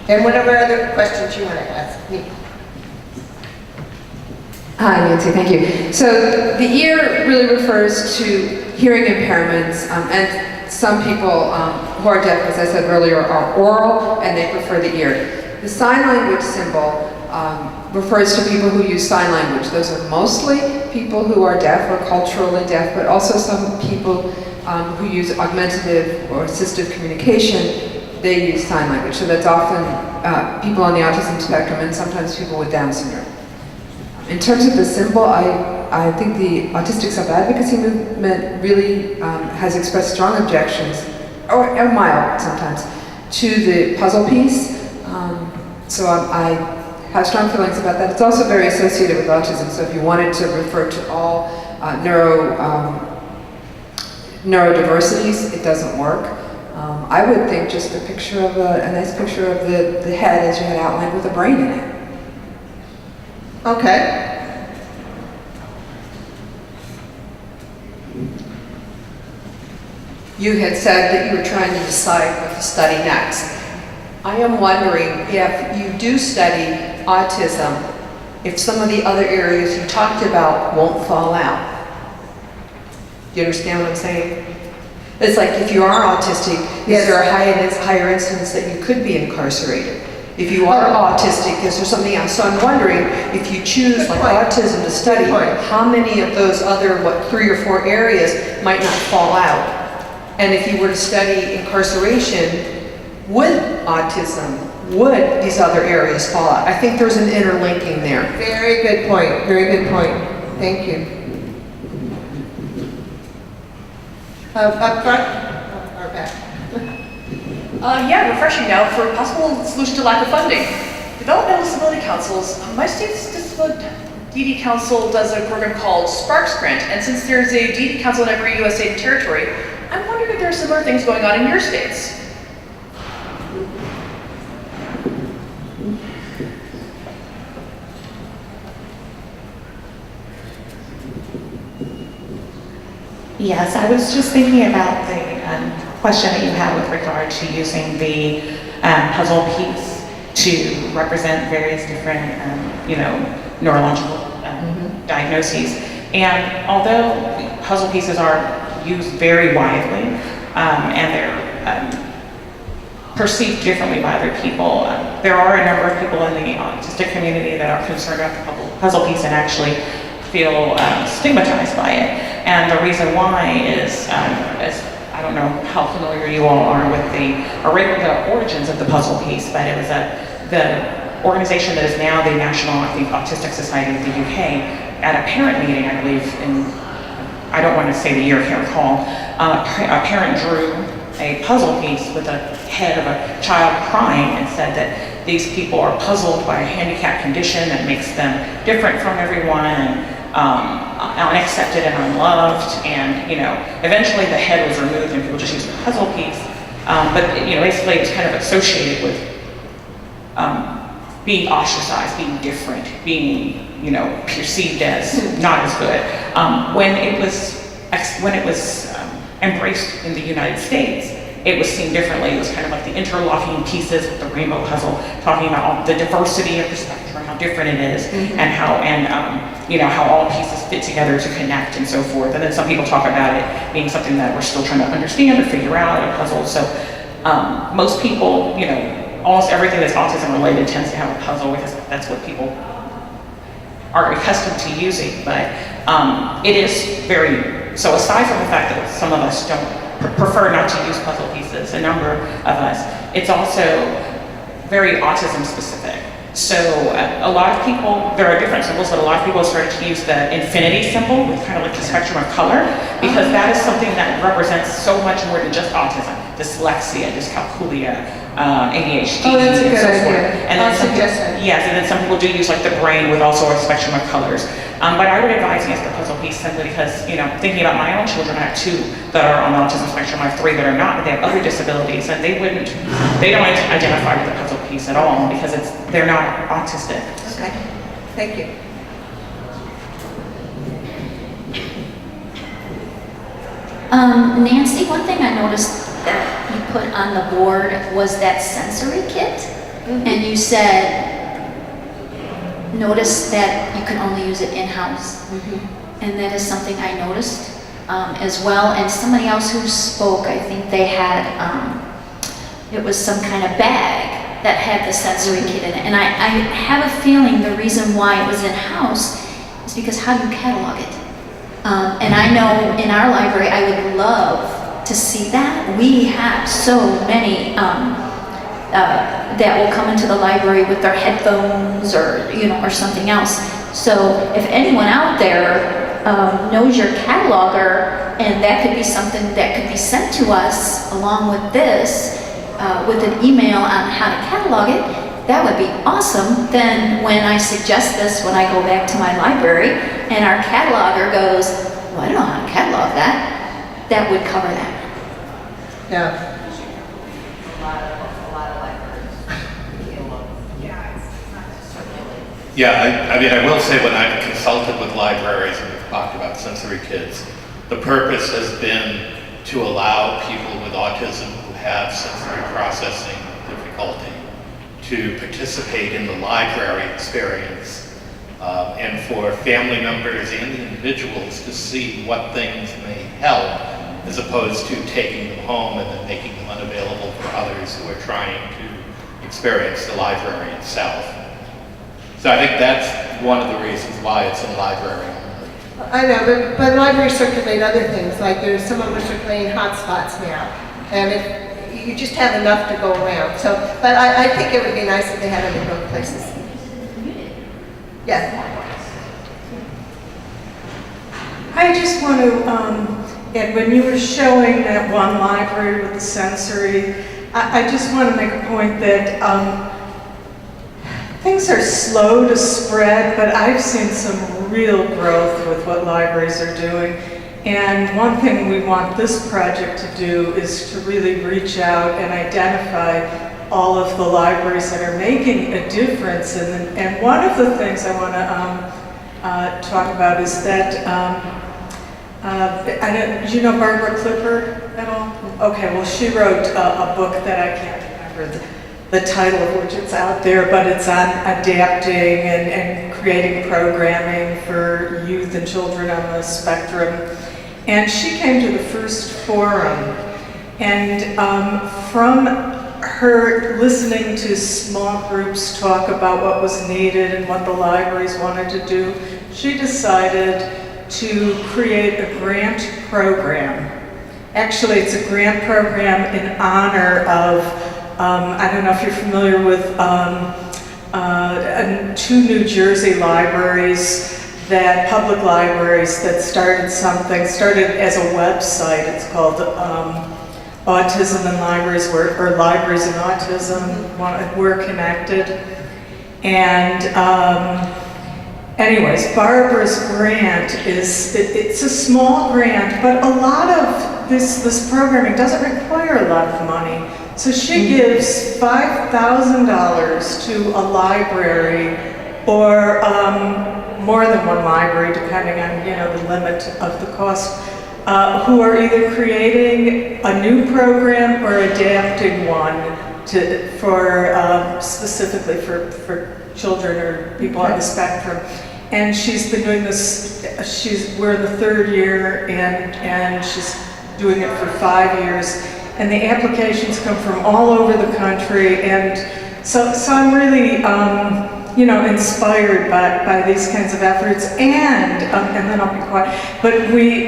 And whatever other questions you want to ask me. Hi, Nancy, thank you. So the ear really refers to hearing impairments, and some people who are deaf, as I said earlier, are oral, and they prefer the ear. The sign language symbol refers to people who use sign language. Those are mostly people who are deaf or culturally deaf, but also some people who use augmentative or assistive communication. They use sign language. So that's often people on the autism spectrum and sometimes people with Down syndrome. In terms of the symbol, I think the Autistic Self-Advocacy Movement really has expressed strong objections, or mild sometimes, to the puzzle piece. So I have strong feelings about that. It's also very associated with autism, so if you wanted to refer to all neurodiversities, it doesn't work. I would think just a picture of a nice picture of the head as you had outlined with a brain in it. Okay. You had said that you were trying to decide what to study next. I am wondering if you do study autism, if some of the other areas you talked about won't fall out. Do you understand what I'm saying? It's like if you are autistic, is there a higher instance that you could be incarcerated? If you are autistic, is there something else? So I'm wondering if you choose like autism to study, how many of those other, 3 or 4 areas might not fall out? And if you were to study incarceration, would these other areas fall out? I think there's an interlinking there. Very good point. Very good point. Thank you. Up front or back? Yeah, refreshing now for a possible solution to lack of funding. Developmental Disability Councils. My state's DD Council does a program called Sparks Grant, and since there's a DD Council in every U.S. state and territory, I'm wondering if there are similar things going on in your states. Yes, I was just thinking about the question that you had with regard to using the puzzle piece to represent various different, neurological diagnoses. And although puzzle pieces are used very widely and they're perceived differently by other people, there are a number of people in the autistic community that are concerned about the puzzle piece and actually feel stigmatized by it. And the reason why is, I don't know how familiar you all are with the origins of the puzzle piece, but it was the organization that is now the National, I think, Autistic Society of the UK, at a parent meeting, I believe, I don't want to say the year, I can't recall, a parent drew a puzzle piece with a head of a child crying and said that these people are puzzled by a handicap condition that makes them different from everyone and unaccepted and unloved, and eventually the head was removed and people just used the puzzle piece, but basically it's kind of associated with being ostracized, being different, being perceived as not as good. When it was embraced in the United States, it was seen differently. It was kind of like the interlocking pieces with the rainbow puzzle, talking about all the diversity of the spectrum, how different it is, and how all pieces fit together to connect and so forth. And then some people talk about it being something that we're still trying to understand or figure out, a puzzle. So most people, almost everything that's autism related tends to have a puzzle because that's what people are accustomed to using. But it is very, so aside from the fact that some of us don't prefer not to use puzzle pieces, a number of us, it's also very autism specific. So a lot of people, there are different symbols, but a lot of people started to use the infinity symbol with kind of like the spectrum of color, because that is something that represents so much more than just autism, dyslexia, dyscalculia, ADHD, Oh, that's a and good so forth. idea. And I'll then suggest that. yes, and then some people do use like the brain with also a spectrum of colors. But I would advise against the puzzle piece simply because, thinking about my own children, I have 2 that are on the autism spectrum, I have 3 that are not, but they have other disabilities, and they don't identify with the puzzle piece at all because they're not autistic. Okay, thank you. Nancy, one thing I noticed that you put on the board was that sensory kit, and you said, notice that you can only use it in-house. And that is something I noticed as well. And somebody else who spoke, I think they had, it was some kind of bag that had the sensory kit in it. And I have a feeling the reason why it was in-house is because how do you catalog it? And I know in our library, I would love to see that. We have so many that will come into the library with their headphones or, or something else. So if anyone out there knows your cataloger, and that could be something that could be sent to us along with this, with an email on how to catalog it, that would be awesome. Then when I suggest this, when I go back to my library and our cataloger goes, well, I don't know how to catalog that, that would cover that. Yeah. Yeah, I mean, I will say when I've consulted with libraries and we've talked about sensory kids, the purpose has been to allow people with autism who have sensory processing difficulty to participate in the library experience, and for family members and the individuals to see what things may help, as opposed to taking them home and then making them unavailable for others who are trying to experience the library itself. So I think that's one of the reasons why it's in library only. I know, but libraries circulate other things, like there's some of them circulating hotspots now, and if you just have enough to go around. So, but I think it would be nice if they had it in both places. Yeah. I just want to, Ed, when you were showing that one library with the sensory, I just want to make a point that things are slow to spread, but I've seen some real growth with what libraries are doing. And one thing we want this project to do is to really reach out and identify all of the libraries that are making a difference. And one of the things I want to talk about is that do you know Barbara Clipper at all? Okay, well, she wrote a book that I can't remember the title of which it's out there, but it's on adapting and creating programming for youth and children on the spectrum. And she came to the first forum, and from her listening to small groups talk about what was needed and what the libraries wanted to do, she decided to create a grant program. Actually, it's a grant program in honor of, I don't know if you're familiar with 2 New Jersey libraries, public libraries that started as a website. It's called Autism and Libraries, or Libraries and Autism. We're connected. And anyways, Barbara's grant it's a small grant, but a lot of this programming doesn't require a lot of money. So she gives $5,000 to a library, or more than one library, depending on the limit of the cost, who are either creating a new program or adapting one specifically for children or people on the spectrum. And she's been doing this. We're in the 3rd year, and she's doing it for 5 years. And the applications come from all over the country, and so I'm really inspired by these kinds of efforts. And then I'll be quiet. But we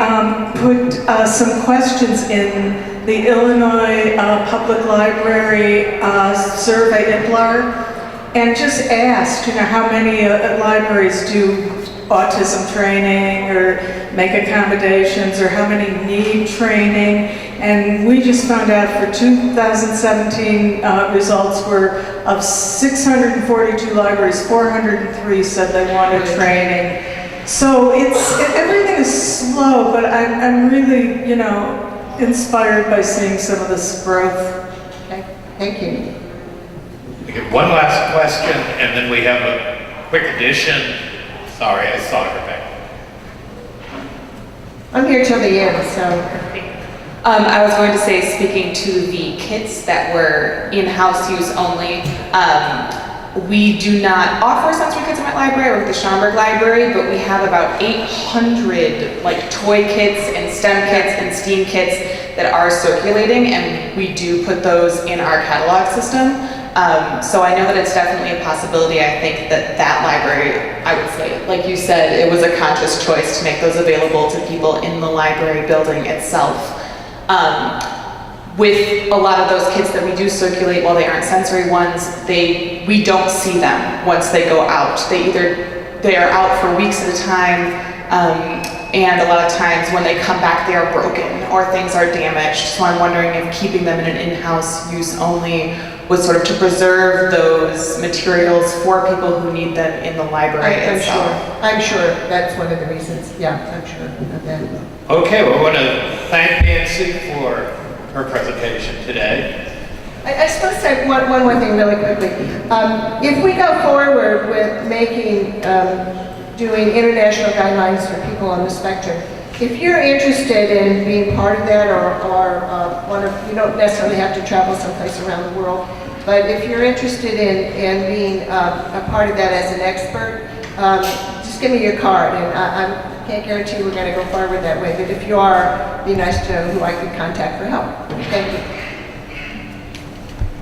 put some questions in the Illinois Public Library survey, IFLA, and just asked, how many libraries do autism training or make accommodations, or how many need training. And we just found out for 2017 results were of 642 libraries, 403 said they wanted training. So everything is slow, but I'm really, inspired by seeing some of this growth. Okay, thank you. We get one last question, and then we have a quick addition. Sorry, I saw her back. I'm here till the end, so. I was going to say, speaking to the kits that were in-house use only, we do not offer sensory kits at my library or at the Schaumburg Library, but we have about 800 toy kits and STEM kits and STEAM kits that are circulating, and we do put those in our catalog system. So I know that it's definitely a possibility. I think that library, I would say, like you said, it was a conscious choice to make those available to people in the library building itself. With a lot of those kits that we do circulate, while they aren't sensory ones, we don't see them once they go out. They are out for weeks at a time, and a lot of times when they come back, they are broken or things are damaged. So I'm wondering if keeping them in an in-house use only was sort of to preserve those materials for people who need them in the library itself. I'm sure that's one of the reasons. Yeah, I'm sure of that. Okay, well, I want to thank Nancy for her presentation today. I suppose say one more thing really quickly. If we go forward with doing international guidelines for people on the spectrum, if you're interested in being part of that, or you don't necessarily have to travel someplace around the world, but if you're interested in being a part of that as an expert, just give me your card, and I can't guarantee we're going to go forward that way, but if you are, it'd be nice to know who I could contact for help. Thank you.